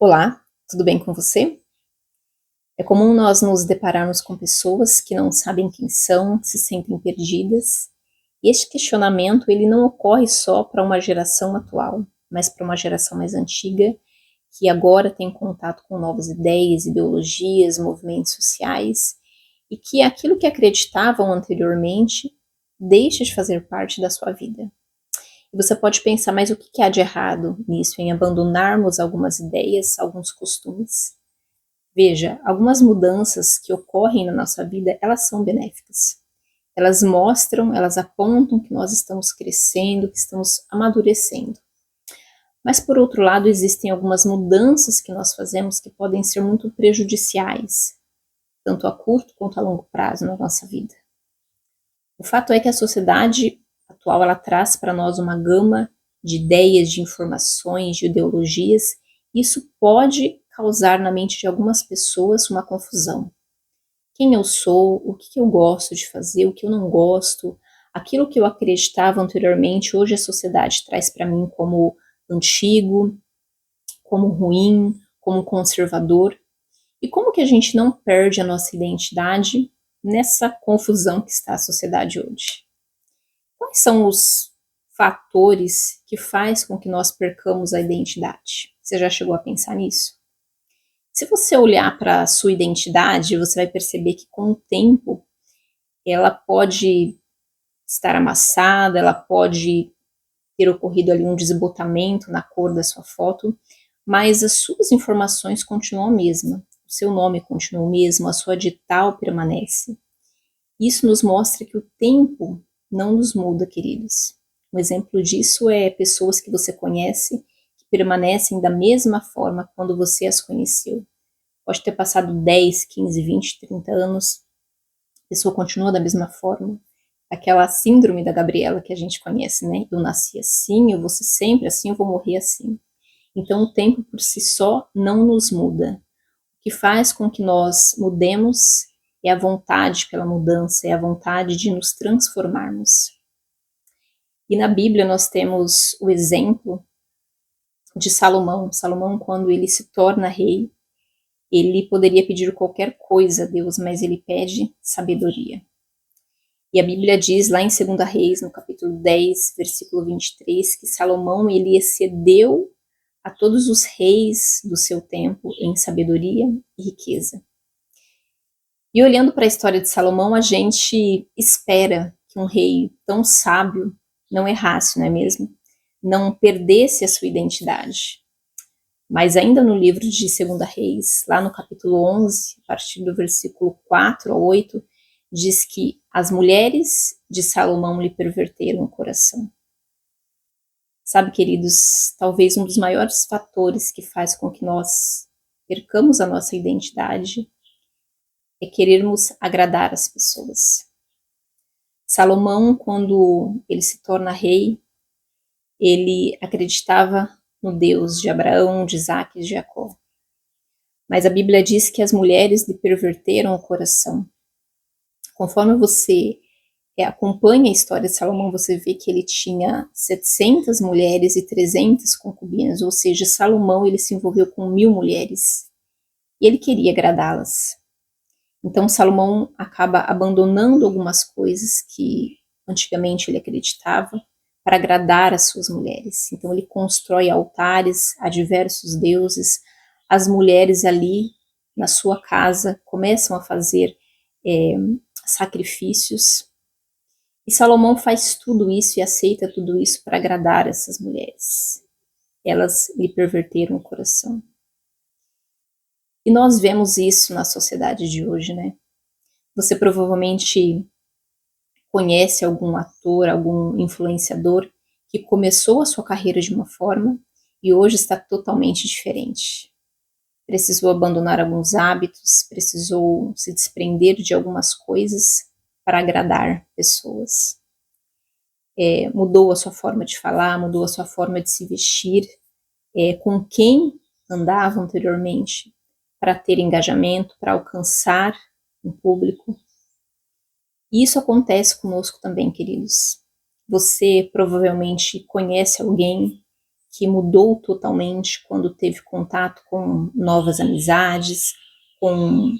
Olá, tudo bem com você? É comum nós nos depararmos com pessoas que não sabem quem são, que se sentem perdidas. E este questionamento ele não ocorre só para uma geração atual, mas para uma geração mais antiga, que agora tem contato com novas ideias, ideologias, movimentos sociais, e que aquilo que acreditavam anteriormente deixa de fazer parte da sua vida. E você pode pensar, mas o que há de errado nisso, em abandonarmos algumas ideias, alguns costumes? Veja, algumas mudanças que ocorrem na nossa vida, elas são benéficas. Elas mostram, elas apontam que nós estamos crescendo, que estamos amadurecendo. Mas, por outro lado, existem algumas mudanças que nós fazemos que podem ser muito prejudiciais, tanto a curto quanto a longo prazo na nossa vida. O fato é que a sociedade atual, ela traz para nós uma gama de ideias, de informações, de ideologias. Isso pode causar na mente de algumas pessoas uma confusão. Quem eu sou, o que eu gosto de fazer, o que eu não gosto, aquilo que eu acreditava anteriormente, hoje a sociedade traz para mim como antigo, como ruim, como conservador. E como que a gente não perde a nossa identidade nessa confusão que está a sociedade hoje? Quais são os fatores que faz com que nós percamos a identidade? Você já chegou a pensar nisso? Se você olhar para a sua identidade, você vai perceber que com o tempo ela pode estar amassada, ela pode ter ocorrido ali um desbotamento na cor da sua foto, mas as suas informações continuam a mesma, o seu nome continua o mesmo, a sua digital permanece. Isso nos mostra que o tempo não nos muda, queridos. Um exemplo disso é pessoas que você conhece que permanecem da mesma forma quando você as conheceu. Pode ter passado 10, 15, 20, 30 anos, a pessoa continua da mesma forma. Aquela síndrome da Gabriela que a gente conhece, né? Eu nasci assim, eu vou ser sempre assim, eu vou morrer assim. Então o tempo por si só não nos muda. O que faz com que nós mudemos é a vontade pela mudança, é a vontade de nos transformarmos. E na Bíblia nós temos o exemplo de Salomão. Salomão, quando ele se torna rei, ele poderia pedir qualquer coisa a Deus, mas ele pede sabedoria. E a Bíblia diz lá em 2 Reis, no capítulo 10, versículo 23, que Salomão ele excedeu a todos os reis do seu tempo em sabedoria e riqueza. E olhando para a história de Salomão, a gente espera que um rei tão sábio não errasse, não é mesmo? Não perdesse a sua identidade. Mas ainda no livro de 2 Reis, lá no capítulo 11, a partir do versículo 4 a 8, diz que as mulheres de Salomão lhe perverteram o coração. Sabe, queridos, talvez um dos maiores fatores que faz com que nós percamos a nossa identidade é querermos agradar as pessoas. Salomão, quando ele se torna rei, ele acreditava no Deus de Abraão, de Isaac e de Jacó. Mas a Bíblia diz que as mulheres lhe perverteram o coração. Conforme você acompanha a história de Salomão, você vê que ele tinha 700 mulheres e 300 concubinas, ou seja, Salomão ele se envolveu com 1000 mulheres e ele queria agradá-las. Então Salomão acaba abandonando algumas coisas que antigamente ele acreditava para agradar as suas mulheres. Então ele constrói altares a diversos deuses. As mulheres ali na sua casa começam a fazer sacrifícios. E Salomão faz tudo isso e aceita tudo isso para agradar essas mulheres. Elas lhe perverteram o coração. E nós vemos isso na sociedade de hoje, né? Você provavelmente conhece algum ator, algum influenciador que começou a sua carreira de uma forma e hoje está totalmente diferente. Precisou abandonar alguns hábitos, precisou se desprender de algumas coisas para agradar pessoas. Mudou a sua forma de falar, mudou a sua forma de se vestir, com quem andava anteriormente, para ter engajamento, para alcançar um público. E isso acontece conosco também, queridos. Você provavelmente conhece alguém que mudou totalmente quando teve contato com novas amizades, com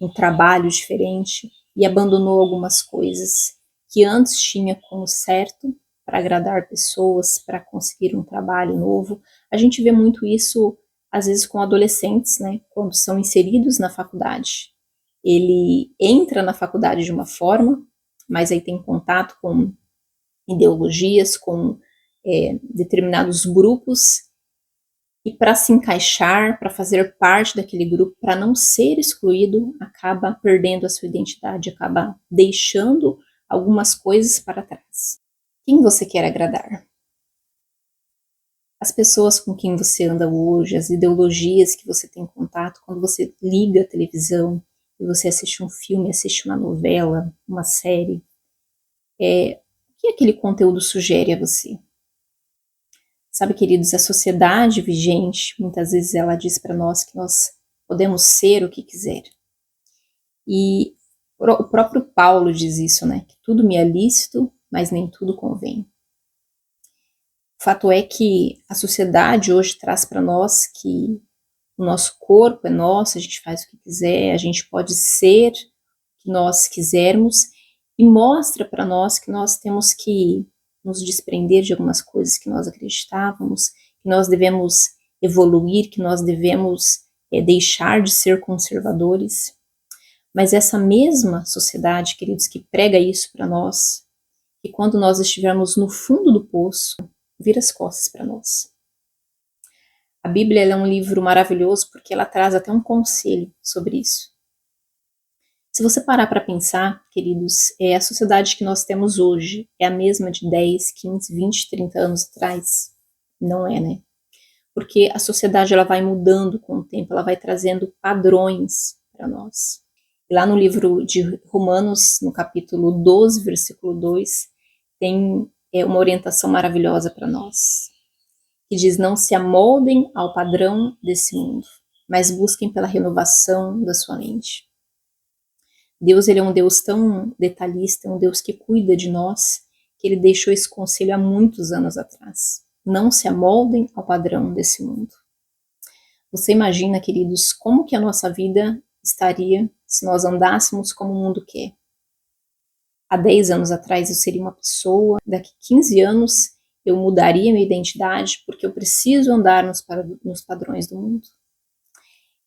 um trabalho diferente e abandonou algumas coisas que antes tinha como certo para agradar pessoas, para conseguir um trabalho novo. A gente vê muito isso às vezes com adolescentes, né, quando são inseridos na faculdade. Ele entra na faculdade de uma forma, mas aí tem contato com ideologias, com determinados grupos, e para se encaixar, para fazer parte daquele grupo, para não ser excluído, acaba perdendo a sua identidade, acaba deixando algumas coisas para trás. Quem você quer agradar? As pessoas com quem você anda hoje, as ideologias que você tem contato, quando você liga a televisão e você assiste um filme, assiste uma novela, uma série, o que aquele conteúdo sugere a você? Sabe, queridos, a sociedade vigente, muitas vezes ela diz para nós que nós podemos ser o que quiser. E o próprio Paulo diz isso, né? Que tudo me é lícito, mas nem tudo convém. O fato é que a sociedade hoje traz para nós que o nosso corpo é nosso, a gente faz o que quiser, a gente pode ser o que nós quisermos e mostra para nós que nós temos que nos desprender de algumas coisas que nós acreditávamos, que nós devemos evoluir, que nós devemos deixar de ser conservadores. Mas essa mesma sociedade, queridos, que prega isso para nós, que quando nós estivermos no fundo do poço, vira as costas para nós. A Bíblia é um livro maravilhoso porque ela traz até um conselho sobre isso. Se você parar para pensar, queridos, a sociedade que nós temos hoje é a mesma de 10, 15, 20, 30 anos atrás? Não é, né? Porque a sociedade ela vai mudando com o tempo, ela vai trazendo padrões para nós. E lá no livro de Romanos, no capítulo 12, versículo 2, tem uma orientação maravilhosa para nós, que diz: não se amoldem ao padrão desse mundo, mas busquem pela renovação da sua mente. Deus, ele é um Deus tão detalhista, um Deus que cuida de nós, que ele deixou esse conselho há muitos anos atrás. Não se amoldem ao padrão desse mundo. Você imagina, queridos, como que a nossa vida estaria se nós andássemos como o mundo quer? Há 10 anos atrás eu seria uma pessoa, daqui 15 anos eu mudaria minha identidade porque eu preciso andar nos padrões do mundo.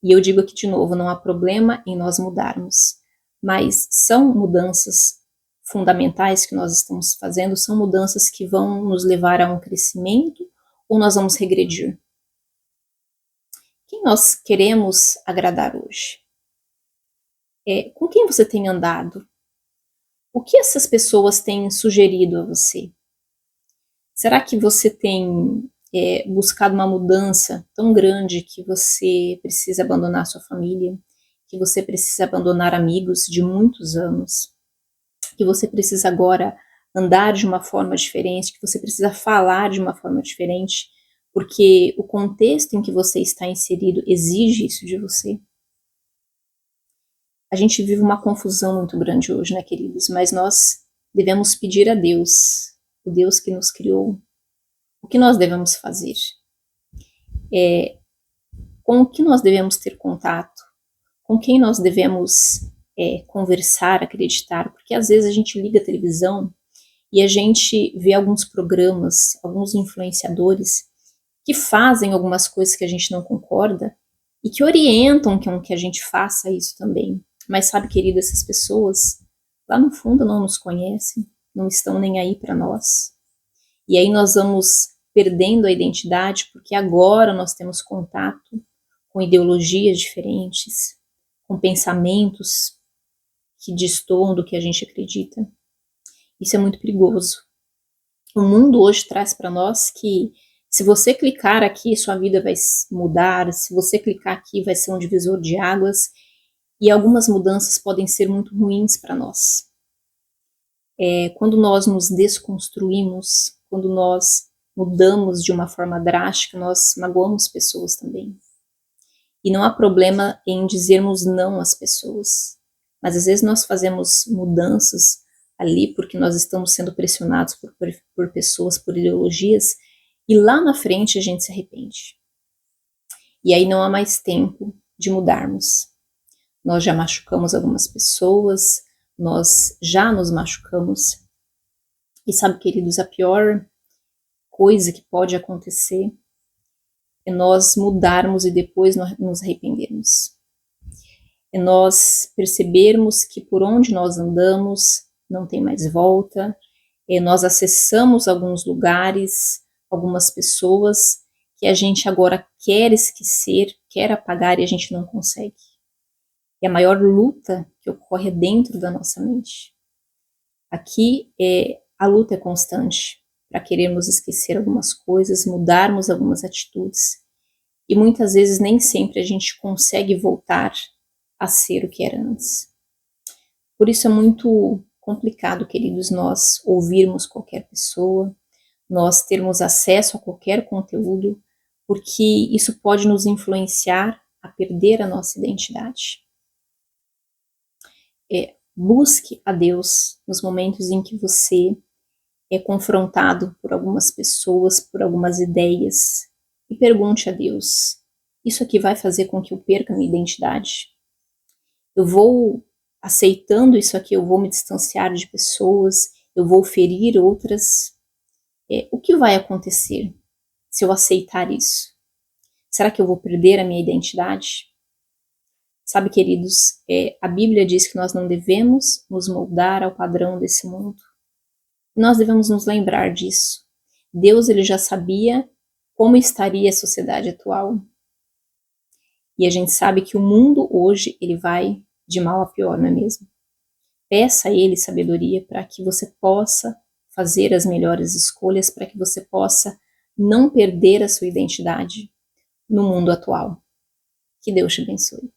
E eu digo aqui de novo, não há problema em nós mudarmos, mas são mudanças fundamentais que nós estamos fazendo, são mudanças que vão nos levar a um crescimento ou nós vamos regredir? Quem nós queremos agradar hoje? Com quem você tem andado? O que essas pessoas têm sugerido a você? Será que você tem buscado uma mudança tão grande que você precisa abandonar sua família, que você precisa abandonar amigos de muitos anos, que você precisa agora andar de uma forma diferente, que você precisa falar de uma forma diferente, porque o contexto em que você está inserido exige isso de você? A gente vive uma confusão muito grande hoje, né, queridos? Mas nós devemos pedir a Deus, o Deus que nos criou, o que nós devemos fazer, com o que nós devemos ter contato, com quem nós devemos conversar, acreditar, porque às vezes a gente liga a televisão e a gente vê alguns programas, alguns influenciadores que fazem algumas coisas que a gente não concorda e que orientam que a gente faça isso também. Mas sabe, querido, essas pessoas lá no fundo não nos conhecem, não estão nem aí para nós. E aí nós vamos perdendo a identidade porque agora nós temos contato com ideologias diferentes, com pensamentos que destoam do que a gente acredita. Isso é muito perigoso. O mundo hoje traz para nós que se você clicar aqui, sua vida vai mudar, se você clicar aqui, vai ser um divisor de águas, e algumas mudanças podem ser muito ruins para nós. Quando nós nos desconstruímos, quando nós mudamos de uma forma drástica, nós magoamos pessoas também. E não há problema em dizermos não às pessoas, mas às vezes nós fazemos mudanças ali porque nós estamos sendo pressionados por pessoas, por ideologias, e lá na frente a gente se arrepende. E aí não há mais tempo de mudarmos. Nós já machucamos algumas pessoas, nós já nos machucamos. E sabe, queridos, a pior coisa que pode acontecer é nós mudarmos e depois nos arrependermos. É nós percebermos que por onde nós andamos não tem mais volta, nós acessamos alguns lugares, algumas pessoas que a gente agora quer esquecer, quer apagar e a gente não consegue. E a maior luta que ocorre dentro da nossa mente. Aqui a luta é constante para querermos esquecer algumas coisas, mudarmos algumas atitudes. E muitas vezes nem sempre a gente consegue voltar a ser o que era antes. Por isso é muito complicado, queridos, nós ouvirmos qualquer pessoa, nós termos acesso a qualquer conteúdo, porque isso pode nos influenciar a perder a nossa identidade. Busque a Deus nos momentos em que você é confrontado por algumas pessoas, por algumas ideias, e pergunte a Deus, isso aqui vai fazer com que eu perca a minha identidade? Eu vou aceitando isso aqui, eu vou me distanciar de pessoas, eu vou ferir outras? O que vai acontecer se eu aceitar isso? Será que eu vou perder a minha identidade? Sabe, queridos, a Bíblia diz que nós não devemos nos moldar ao padrão desse mundo. Nós devemos nos lembrar disso. Deus, ele já sabia como estaria a sociedade atual. E a gente sabe que o mundo hoje, ele vai de mal a pior, não é mesmo? Peça a ele sabedoria para que você possa fazer as melhores escolhas, para que você possa não perder a sua identidade no mundo atual. Que Deus te abençoe.